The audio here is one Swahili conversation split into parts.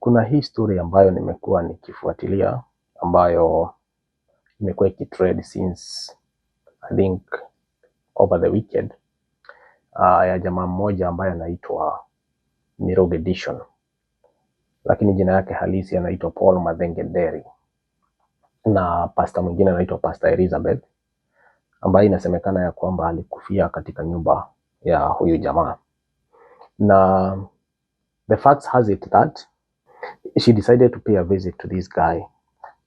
Kuna hii story ambayo nimekuwa nikifuatilia ambayo imekuwa ikitrend since I think over the weekend, ya jamaa mmoja ambaye anaitwa Mirugi Dishon, lakini jina yake halisi anaitwa Paul Mathengenderi, na pastor mwingine anaitwa Pastor Elizabeth, ambaye inasemekana ya kwamba alikufia katika nyumba ya huyu jamaa. Na the facts has it that she decided to pay a visit to this guy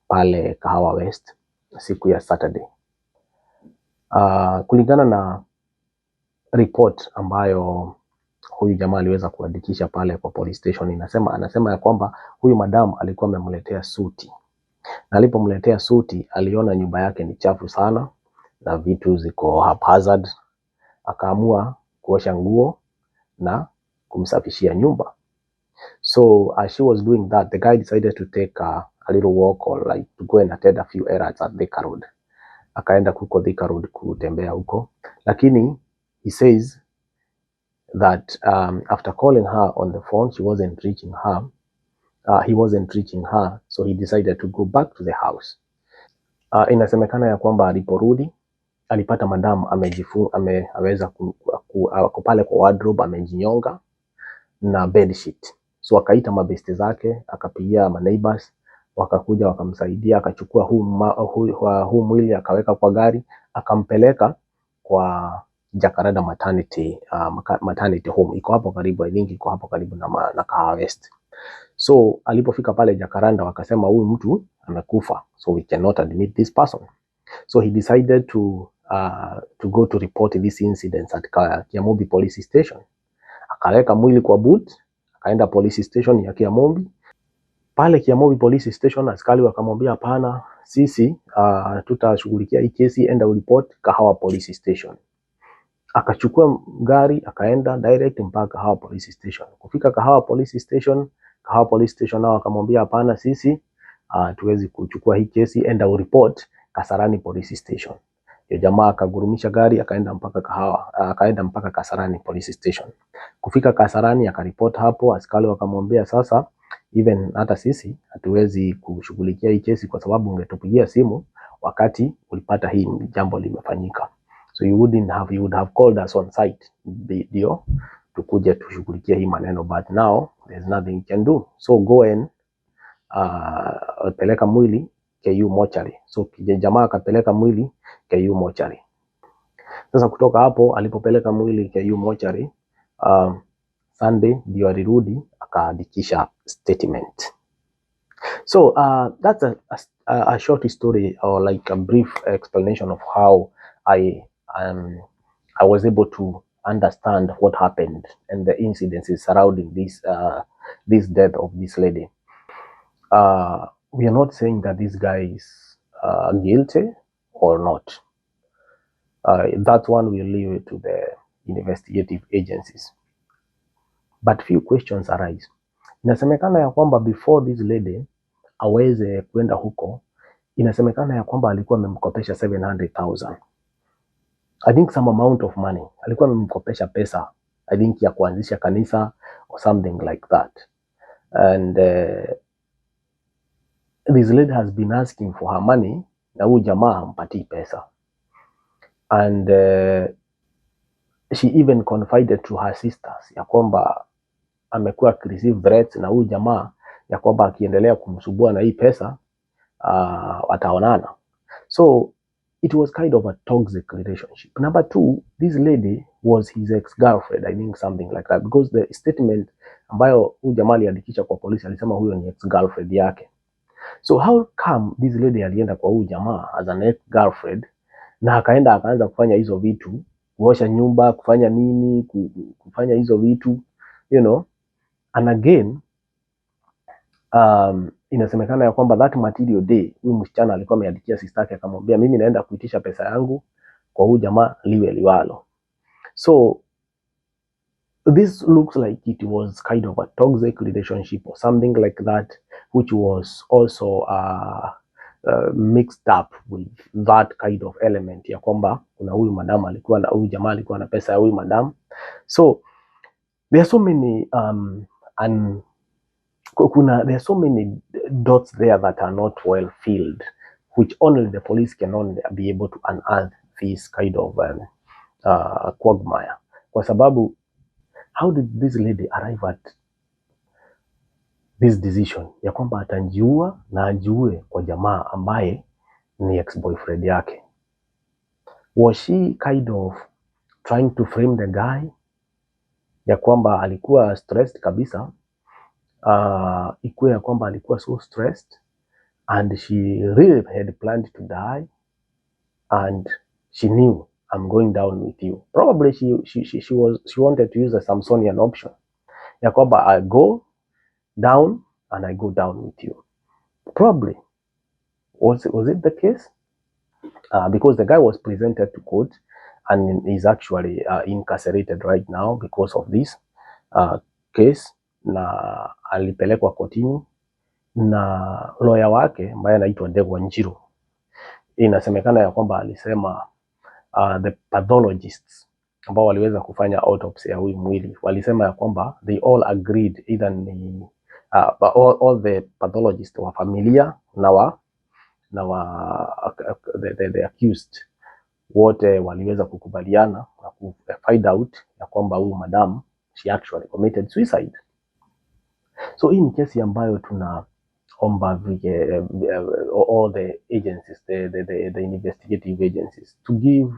pale Kahawa West siku ya Saturday. Kulingana na report ambayo huyu jamaa aliweza kuandikisha pale kwa police station, anasema ya kwamba huyu madam alikuwa amemletea suti, na alipomletea suti aliona nyumba yake ni chafu sana na vitu ziko haphazard, akaamua kuosha nguo na kumsafishia nyumba. So as she was doing that, the guy decided to take a little walk, or like to go and attend a few errands at Thika Road. Akaenda huko Thika Road kutembea huko, lakini he says that after calling her on the phone, he wasn't reaching her, so he decided to go back to the house. Inasemekana ya kwamba aliporudi alipata madam ameweza pale kwa wardrobe amejinyonga na bed sheet. So akaita mabeste zake, akapigia ma neighbors, wakakuja wakamsaidia, akachukua huu mwili akaweka kwa gari, akampeleka kwa Jacaranda maternity home. Iko hapo karibu, I think iko hapo karibu na Kahawa West. So alipofika pale Jacaranda wakasema huyu mtu amekufa, so we cannot admit this person. So he decided to go to report this incident at Kiamobi police station. Akaweka mwili kwa boot, akaenda police station ya Kiamobi. Pale Kiamobi police station askari wakamwambia hapana, sisi tutashughulikia hii kesi, enda ureport Kahawa police station. Akachukua gari akaenda direct mpaka Kahawa police station. Kufika Kahawa police station nao akamwambia hapana, sisi tuwezi kuchukua hii kesi, enda ureport Kasarani police station. Yo jamaa akagurumisha gari akaenda mpaka Kasarani police station. Kufika Kasarani akaripoti hapo, askari wakamwambia sasa, even hata sisi hatuwezi kushughulikia hii kesi kwa sababu ungetupigia simu wakati ulipata hii jambo limefanyika. So you would have called us on site ndio tukuje tushughulikie hii maneno, but now there's nothing you can do, so go and peleka mwili KU mortuary. So jamaa akapeleka mwili KU mortuary. Sasa kutoka hapo alipopeleka mwili KU mortuary, Sunday ndio alirudi akaandikisha statement. So that's a short story, or like a brief explanation of how I was able to understand what happened and the incidences surrounding this death of this lady. We are not saying that this guy is guilty or not. That one will leave it to the investigative agencies. But few questions arise. Inasemekana ya kwamba before this lady aweze kwenda huko, inasemekana ya kwamba alikuwa amemkopesha 700,000. I think some amount of money. Alikuwa amemkopesha pesa, I think ya kuanzisha kanisa or something like that. And this lady has been asking for her money, na huyu jamaa hampatii pesa. And she even confided to her sisters ya kwamba amekuwa receive threats na huyu jamaa ya kwamba akiendelea kumsubua na hii pesa wataonana. So it was kind of a toxic relationship. Number two, this lady was his ex-girlfriend, I think something like that, because the statement ambayo huyu jamaa aliandikisha kwa polisi alisema huyo ni ex-girlfriend yake. So how come this lady alienda kwa huyu jamaa as an ex-girlfriend na akaanza kufanya hizo vitu, kuosha nyumba, kufanya nini, kufanya hizo vitu, you know? And again, inasemekana ya kwamba that material day huyu msichana alikuwa ameandikia sister yake akamwambia mimi naenda kuitisha pesa yangu kwa huyu jamaa liwe liwalo. So this looks like it was kind of a toxic relationship or something like that, which was also mixed up with that kind of element ya kwamba kuna huyu madam alikuwa na huyu jamaa alikuwa na pesa ya huyu madam. So there are so many There are so many dots there that are not well filled, which only the police can only be able to unearth this kind of quagmire. Kwa sababu, how did this lady arrive at this decision ya kwamba atajiua na ajiue kwa jamaa ambaye ni ex-boyfriend yake? Was she kind of trying to frame the guy ya kwamba alikuwa stressed kabisa, ikuwe ya kwamba alikuwa so stressed and she really had planned to die and she knew, I'm going down with you. Probably she wanted to use a Samsonian option ya kwamba I go down and I go down with you. Probably was it the case? Because the guy was presented to court and is actually incarcerated right now because of this case, na alipelekwa kotini na lawyer wake ambaye anaitwa Ndegwa Njiru. Inasemekana ya kwamba alisema the pathologists ambao waliweza kufanya autopsy ya huyu mwili walisema ya kwamba they all agreed, either ni all the pathologists wa familia na the accused wote waliweza kukubaliana na ku find out ya kwamba huyu madam she actually committed suicide. So hii ni kesi ambayo tunaomba all the agencies, the investigative agencies to give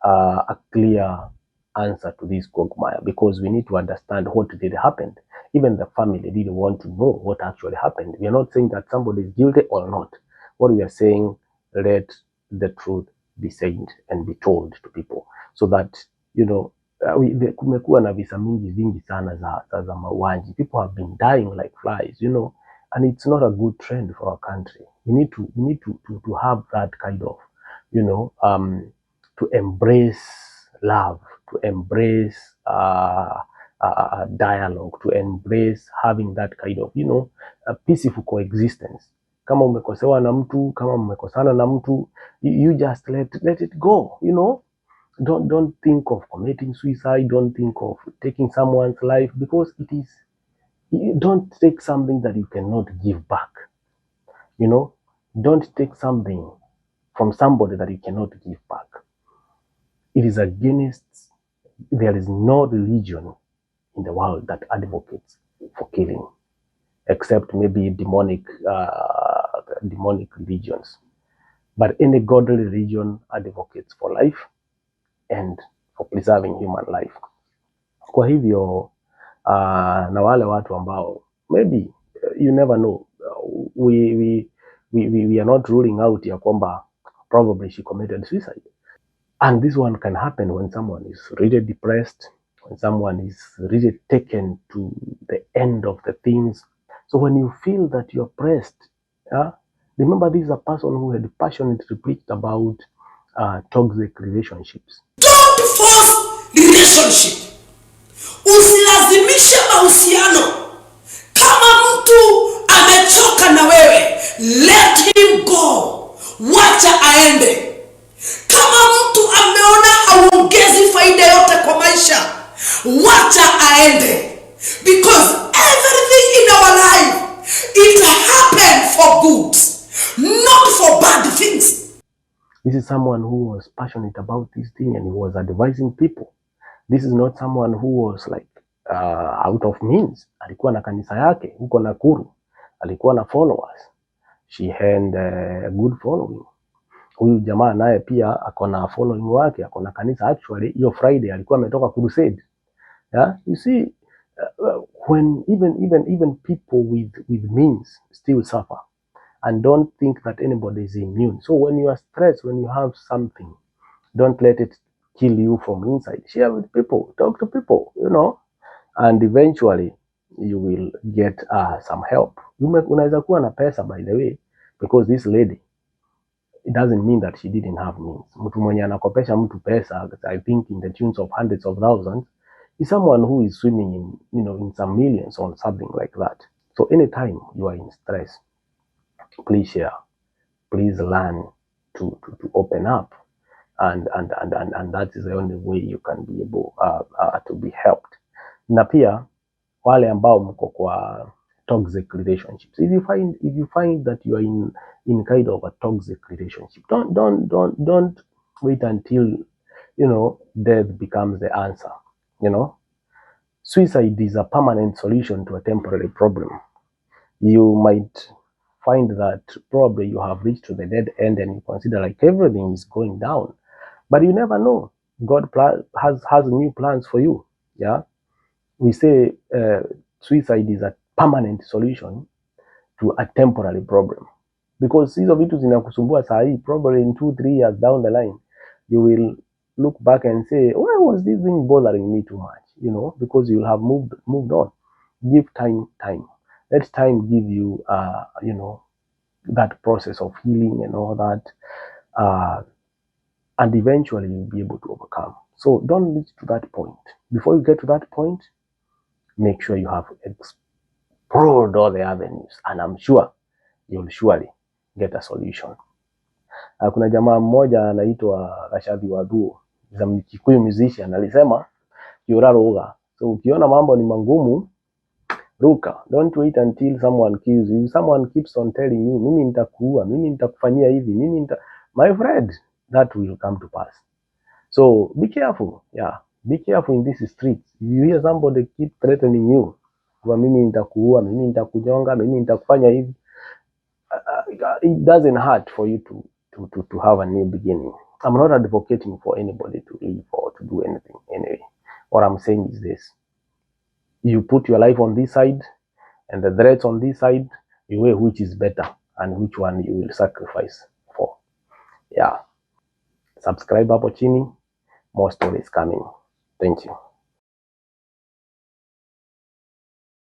a clear answer to this quagmire, because we need to understand what did happen. Even the family didn't want to know what actually happened. We are not saying that somebody is guilty or not. What we are saying, let the truth be said and be told to people, so that kumekuwa na visa vingi sana za mauaji. People have been dying like flies, and it's not a good trend for our country. We need to have that kind of, to embrace love, to embrace dialogue, to embrace having that kind of, a peaceful coexistence. Kama umekosewa na mtu, kama umekosana na mtu, you just let it go, Don't think of committing suicide. Don't think of taking someone's life, because don't take something that you cannot give back. Don't take something from somebody that you cannot give back. It is against, there is no religion in the world that advocates for killing, except maybe demonic religions. But any godly religion advocates for life and for preserving human life. Kwa hivyo na wale watu ambao maybe you never know, we are not ruling out ya kwamba probably she committed suicide. And this one can happen when someone is really depressed, when someone is really taken to the end of the things. So when you feel that you're pressed, remember, this is a person who had passionately preached about toxic relationships. Don't force relationship. Usilazimishe mahusiano. Kama mtu amechoka na wewe, let him go. Wacha aende. Kama mtu ameona hauongezi faida yote kwa maisha, wacha aende. Because everything in our life, it happened for good, not for bad things. This is someone who was passionate about this thing and he was advising people. This is not someone who was like out of means. Alikuwa na kanisa yake huko Nakuru. Alikuwa na followers. She had a good following. Huyu jamaa naye pia akona following wake, akona kanisa. Actually, hiyo Friday alikuwa ametoka crusade. Yeah, you see, when even people with means still suffer. And don't think that anybody is immune. So when you are stressed, when you have something, don't let it kill you from inside. Share with people, talk to people, and eventually you will get some help. Unaweza kuwa na pesa, by the way, because this lady, it doesn't mean that she didn't have means. Mtu mwenye anakopesha mtu pesa, I think in the tunes of hundreds of thousands, is someone who is swimming in, in some millions or something like that. So anytime you are in stress, please share, please learn to open up, and that is the only way you can be able to be helped. Na pia wale ambao mko kwa toxic relationships. If you find that you are in kind of a toxic relationship, don't wait until, you know, death becomes the answer. You know, suicide is a permanent solution to a temporary problem. You might find that probably you have reached to the dead end and you consider like everything is going down, but you never know. God has new plans for you. Yeah, we say suicide is a permanent solution to a temporary problem, because hizo vitu zinakusumbua saa hii, probably in 2-3 years down the line you will look back and say, why was this thing bothering me too much? You know, because you will have moved on. Give time. Let time give you you know, that process of healing and all that, and eventually you'll be able to overcome. So don't reach to that point. Before you get to that point, make sure you have explored all the avenues, and I'm sure you'll surely get a solution. Kuna jamaa mmoja anaitwa Rashadi Waduo, za Kikuyu musician, alisema kiuraruga. So ukiona mambo ni mangumu, ruka. Don't wait until someone kills you. Someone keeps on telling you, mimi nitakuua, mimi nitakufanyia hivi, my friend, that will come to pass. So be careful. Yeah, be careful in this street. If you hear somebody keep threatening you, kwa mimi nitakuua, mimi nitakunyonga, mimi nitakufanya hivi, it doesn't hurt for you to have a new beginning. I'm not advocating for anybody to leave or to do anything anyway. What I'm saying is this: you put your life on this side and the threats on this side, you weigh which is better and which one you will sacrifice for. Yeah. Subscribe hapo chini, more stories coming. Thank you.